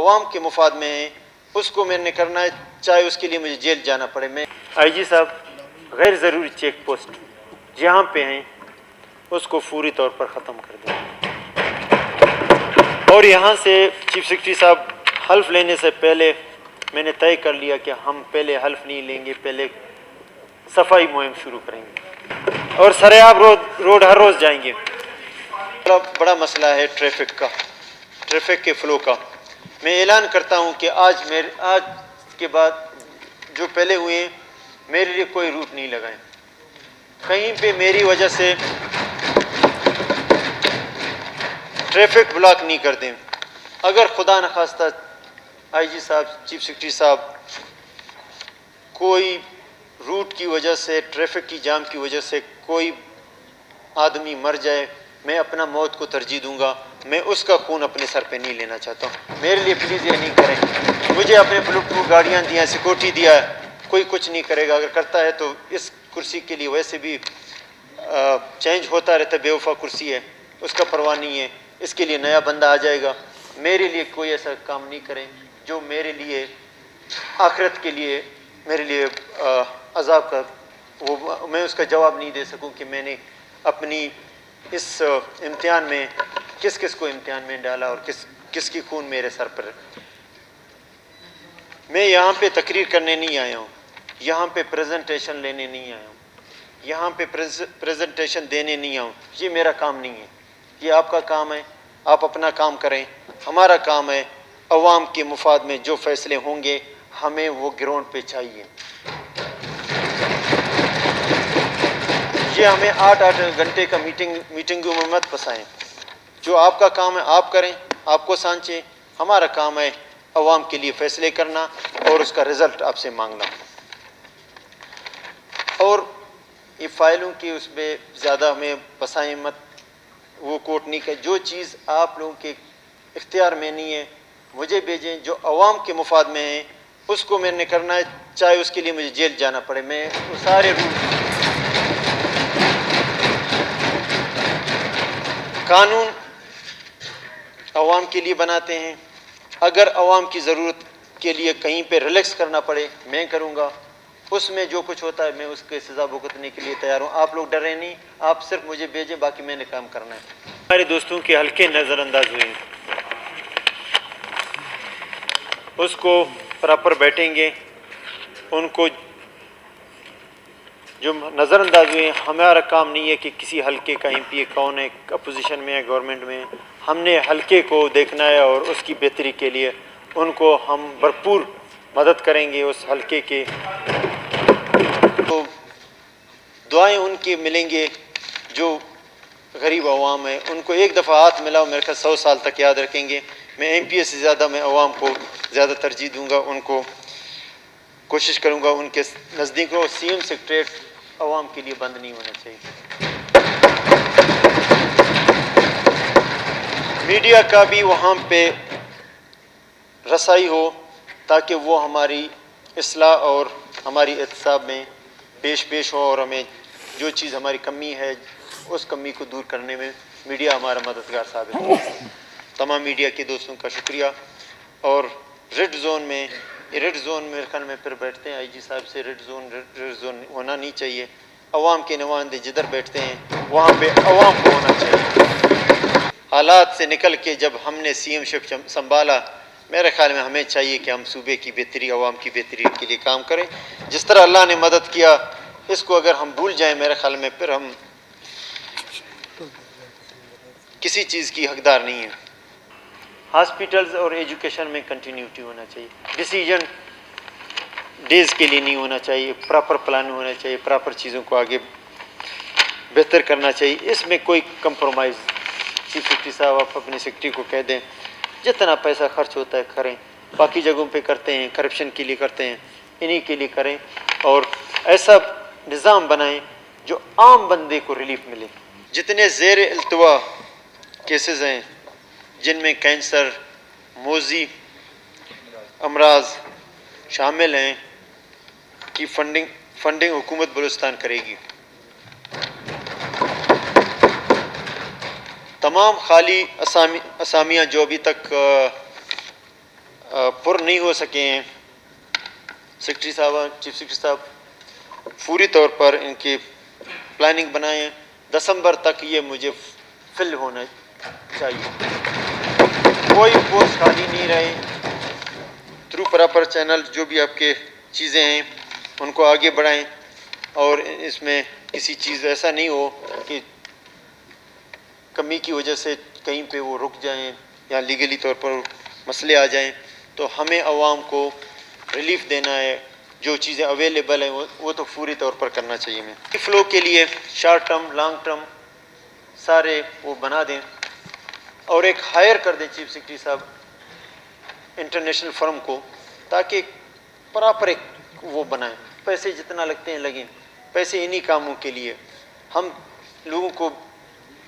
عوام کے مفاد میں ہیں اس کو میں نے کرنا ہے، چاہے اس کے لیے مجھے جیل جانا پڑے۔ میں آئی جی صاحب غیر ضروری چیک پوسٹ جہاں پہ ہیں اس کو فوری طور پر ختم کر دیں، اور یہاں سے چیف سیکرٹری صاحب حلف لینے سے پہلے میں نے طے کر لیا کہ ہم پہلے حلف نہیں لیں گے، پہلے صفائی مہم شروع کریں گے اور سریاب روڈ ہر روز جائیں گے۔ بڑا مسئلہ ہے ٹریفک کے فلو کا۔ میں اعلان کرتا ہوں کہ آج کے بعد جو پہلے ہوئے ہیں میرے لیے کوئی روٹ نہیں لگائیں، کہیں پہ میری وجہ سے ٹریفک بلاک نہیں کر دیں۔ اگر خدا نخواستہ آئی جی صاحب، چیف سیکرٹری صاحب، کوئی روٹ کی وجہ سے، ٹریفک کی جام کی وجہ سے کوئی آدمی مر جائے، میں اپنا موت کو ترجیح دوں گا، میں اس کا خون اپنے سر پہ نہیں لینا چاہتا ہوں۔ میرے لیے پلیز یہ نہیں کریں۔ مجھے اپنے بلٹ پروف گاڑیاں دیا، سیکورٹی دیا ہے، کوئی کچھ نہیں کرے گا۔ اگر کرتا ہے تو اس کرسی کے لیے ویسے بھی چینج ہوتا رہتا ہے، بے وفا کرسی ہے، اس کا پرواہ نہیں ہے، اس کے لیے نیا بندہ آ جائے گا۔ میرے لیے کوئی ایسا کام نہیں کریں جو میرے لیے آخرت کے لیے میرے لیے عذاب کا وہ میں اس کا جواب نہیں دے سکوں کہ میں نے اپنی اس امتحان میں کس کس کو امتحان میں ڈالا اور کس کی خون میرے سر پر۔ میں یہاں پہ تقریر کرنے نہیں آیا ہوں، یہاں پہ پریزنٹیشن لینے نہیں آیا ہوں، یہاں پہ پریزنٹیشن دینے نہیں آیا ہوں۔ یہ میرا کام نہیں ہے، یہ آپ کا کام ہے، آپ اپنا کام کریں۔ ہمارا کام ہے عوام کے مفاد میں جو فیصلے ہوں گے ہمیں وہ گراؤنڈ پہ چاہیے۔ یہ ہمیں 8 گھنٹے کا میٹنگوں میں مت پھنسائیں۔ جو آپ کا کام ہے آپ کریں، آپ کو سانچیں۔ ہمارا کام ہے عوام کے لیے فیصلے کرنا اور اس کا رزلٹ آپ سے مانگنا۔ اور یہ فائلوں کی اس میں زیادہ ہمیں پھنسائیں مت، وہ کوٹ نہیں کہ جو چیز آپ لوگوں کے اختیار میں نہیں ہے مجھے بھیجیں، جو عوام کے مفاد میں ہیں اس کو میں نے کرنا ہے، چاہے اس کے لیے مجھے جیل جانا پڑے۔ میں وہ سارے قانون عوام کے لیے بناتے ہیں، اگر عوام کی ضرورت کے لیے کہیں پہ ریلیکس کرنا پڑے میں کروں گا، اس میں جو کچھ ہوتا ہے میں اس کے سزا بھگتنے کے لیے تیار ہوں۔ آپ لوگ ڈریں نہیں، آپ صرف مجھے بھیجیں، باقی میں نے کام کرنا ہے۔ ہمارے دوستوں کے ہلکے نظر انداز ہوئے ہیں، اس کو پراپر بیٹھیں گے، ان کو جو نظر انداز ہوئے ہیں۔ ہمارا کام نہیں ہے کہ کسی حلقے کا ایم پی اے کون ہے، اپوزیشن میں ہے گورنمنٹ میں ہے، ہم نے حلقے کو دیکھنا ہے اور اس کی بہتری کے لیے ان کو ہم بھرپور مدد کریں گے۔ اس حلقے کے تو دعائیں ان کی ملیں گے جو غریب عوام ہے، ان کو ایک دفعہ ہاتھ ملاؤ میرے خیال 100 سال تک یاد رکھیں گے۔ میں ایم پی اے سے زیادہ میں عوام کو زیادہ ترجیح دوں گا، ان کو کوشش کروں گا ان کے نزدیک ہو۔ سی ایم سیکریٹریٹ عوام کے لیے بند نہیں ہونا چاہیے۔ میڈیا کا بھی وہاں پہ رسائی ہو تاکہ وہ ہماری اصلاح اور ہماری احتساب میں پیش ہو، اور ہمیں جو چیز ہماری کمی ہے اس کمی کو دور کرنے میں میڈیا ہمارا مددگار ثابت ہو۔ تمام میڈیا کے دوستوں کا شکریہ۔ اور ریڈ زون میں میرے خیال میں پھر بیٹھتے ہیں آئی جی صاحب سے، ریڈ زون ہونا نہیں چاہیے۔ عوام کے نمائندے جدھر بیٹھتے ہیں وہاں پہ عوام کو ہونا چاہیے۔ حالات سے نکل کے جب ہم نے سی ایم شپ سنبھالا، میرے خیال میں ہمیں چاہیے کہ ہم صوبے کی بہتری، عوام کی بہتری کے لیے کام کریں۔ جس طرح اللہ نے مدد کیا اس کو اگر ہم بھول جائیں میرے خیال میں پھر ہم کسی چیز کی حقدار نہیں ہیں۔ ہاسپٹلز اور ایجوکیشن میں کنٹینیوٹی ہونا چاہیے، ڈیسیجن ڈیز کے لیے نہیں ہونا چاہیے، پراپر پلان ہونا چاہیے، پراپر چیزوں کو آگے بہتر کرنا چاہیے۔ اس میں کوئی کمپرومائز، چیف سیکرٹری صاحب آپ اپنے سیکرٹری کو کہہ دیں جتنا پیسہ خرچ ہوتا ہے کریں، باقی جگہوں پہ کرتے ہیں، کرپشن کے لیے کرتے ہیں، انہی کے لیے کریں، اور ایسا نظام بنائیں جو عام بندے کو ریلیف ملے۔ جتنے زیر التوا کیسز ہیں جن میں کینسر، موذی امراض شامل ہیں کی فنڈنگ حکومت بلوچستان کرے گی۔ تمام خالی اسامیاں جو ابھی تک پر نہیں ہو سکے ہیں، سیکرٹری صاحب، چیف سیکرٹری صاحب فوری طور پر ان کی پلاننگ بنائیں، دسمبر تک یہ مجھے فل ہونا چاہیے، کوئی پوسٹ خالی نہیں رہے۔ تھرو پراپر چینل جو بھی آپ کے چیزیں ہیں ان کو آگے بڑھائیں، اور اس میں کسی چیز ایسا نہیں ہو کہ کمی کی وجہ سے کہیں پہ وہ رک جائیں یا لیگلی طور پر مسئلے آ جائیں۔ تو ہمیں عوام کو ریلیف دینا ہے، جو چیزیں اویلیبل ہیں وہ تو فوری طور پر کرنا چاہیے۔ میں فلو کے لیے شارٹ ٹرم لانگ ٹرم سارے وہ بنا دیں، اور ایک ہائر کر دیں چیف سیکرٹری صاحب انٹرنیشنل فرم کو، تاکہ پراپر ایک وہ بنائیں، پیسے جتنا لگتے ہیں لگیں، پیسے انہی کاموں کے لیے۔ ہم لوگوں کو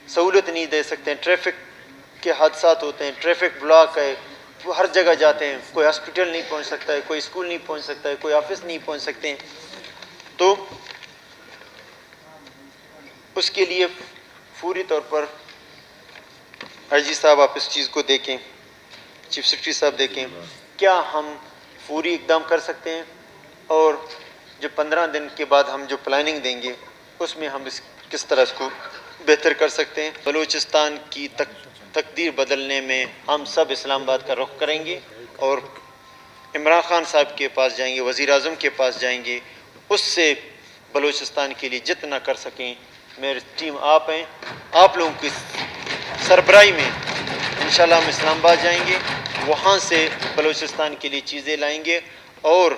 سہولت نہیں دے سکتے ہیں، ٹریفک کے حادثات ہوتے ہیں، ٹریفک بلاک ہے، وہ ہر جگہ جاتے ہیں، کوئی ہاسپٹل نہیں پہنچ سکتا ہے، کوئی اسکول نہیں پہنچ سکتا ہے، کوئی آفس نہیں پہنچ سکتے ہیں۔ تو اس کے لیے فوری طور پر آئی جی صاحب آپ اس چیز کو دیکھیں، چیف سیکرٹری صاحب دیکھیں کیا ہم فوری اقدام کر سکتے ہیں، اور جو 15 دن کے بعد ہم جو پلاننگ دیں گے اس میں ہم کس طرح اس کو بہتر کر سکتے ہیں۔ بلوچستان کی تقدیر بدلنے میں ہم سب اسلام آباد کا رخ کریں گے، اور عمران خان صاحب کے پاس جائیں گے، وزیر اعظم کے پاس جائیں گے، اس سے بلوچستان کے لیے جتنا کر سکیں۔ میری ٹیم آپ ہیں، آپ لوگوں کی سربراہی میں انشاءاللہ ہم اسلام آباد جائیں گے، وہاں سے بلوچستان کے لیے چیزیں لائیں گے، اور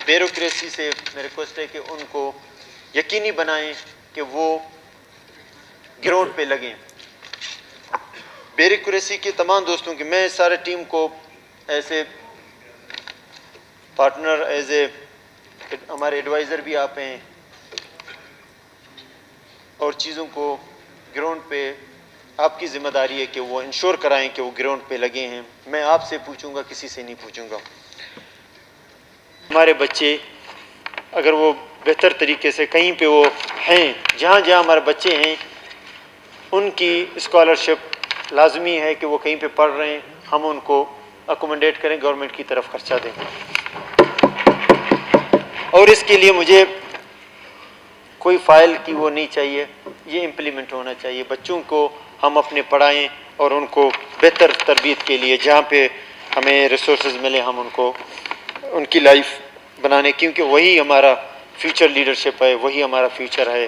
بیوروکریسی سے میرے ریکویسٹ ہے کہ ان کو یقینی بنائیں کہ وہ گراؤنڈ پہ لگیں۔ بیوروکریسی کے تمام دوستوں کی میں سارے ٹیم کو ایسے پارٹنر، ایز اے ہمارے ایڈوائزر بھی آپ ہیں، اور چیزوں کو گراؤنڈ پہ آپ کی ذمہ داری ہے کہ وہ انشور کرائیں کہ وہ گراؤنڈ پہ لگے ہیں۔ میں آپ سے پوچھوں گا، کسی سے نہیں پوچھوں گا۔ ہمارے بچے اگر وہ بہتر طریقے سے کہیں پہ وہ ہیں، جہاں جہاں ہمارے بچے ہیں ان کی اسکالرشپ لازمی ہے کہ وہ کہیں پہ پڑھ رہے ہیں، ہم ان کو اکوموڈیٹ کریں، گورنمنٹ کی طرف خرچہ دیں۔ اور اس کے لیے مجھے کوئی فائل کی وہ نہیں چاہیے، یہ امپلیمنٹ ہونا چاہیے۔ بچوں کو ہم اپنے پڑھائیں، اور ان کو بہتر تربیت کے لیے جہاں پہ ہمیں ریسورسز ملے ہم ان کو ان کی لائف بنانے، کیونکہ وہی ہمارا فیوچر لیڈرشپ ہے، وہی ہمارا فیوچر ہے۔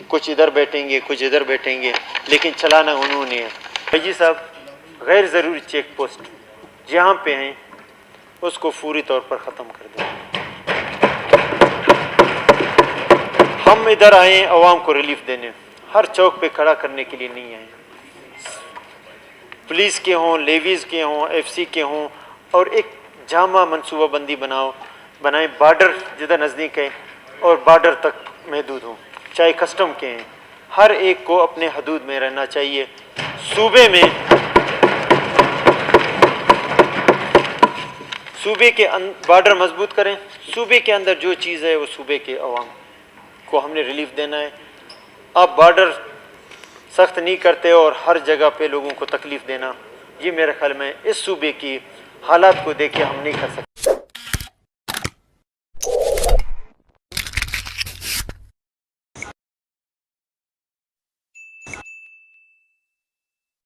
کچھ ادھر بیٹھیں گے، کچھ ادھر بیٹھیں گے، لیکن چلانا انہوں نے ہے۔ بھائی جی صاحب، غیر ضروری چیک پوسٹ جہاں پہ ہیں اس کو فوری طور پر ختم کر دیں۔ ہم ادھر آئیں عوام کو ریلیف دینے، ہر چوک پہ کھڑا کرنے کے لیے نہیں آئے۔ پولیس کے ہوں، لیویز کے ہوں، ایف سی کے ہوں، اور ایک جامع منصوبہ بندی بنائیں، بارڈر جدھر نزدیک ہے اور بارڈر تک محدود ہوں، چاہے کسٹم کے ہیں، ہر ایک کو اپنے حدود میں رہنا چاہیے۔ صوبے کے بارڈر مضبوط کریں، صوبے کے اندر جو چیز ہے وہ صوبے کے عوام کو ہم نے ریلیف دینا ہے۔ آپ بارڈر سخت نہیں کرتے اور ہر جگہ پہ لوگوں کو تکلیف دینا، یہ میرے خیال میں اس صوبے کی حالات کو دیکھ کے ہم نہیں کر سکتے۔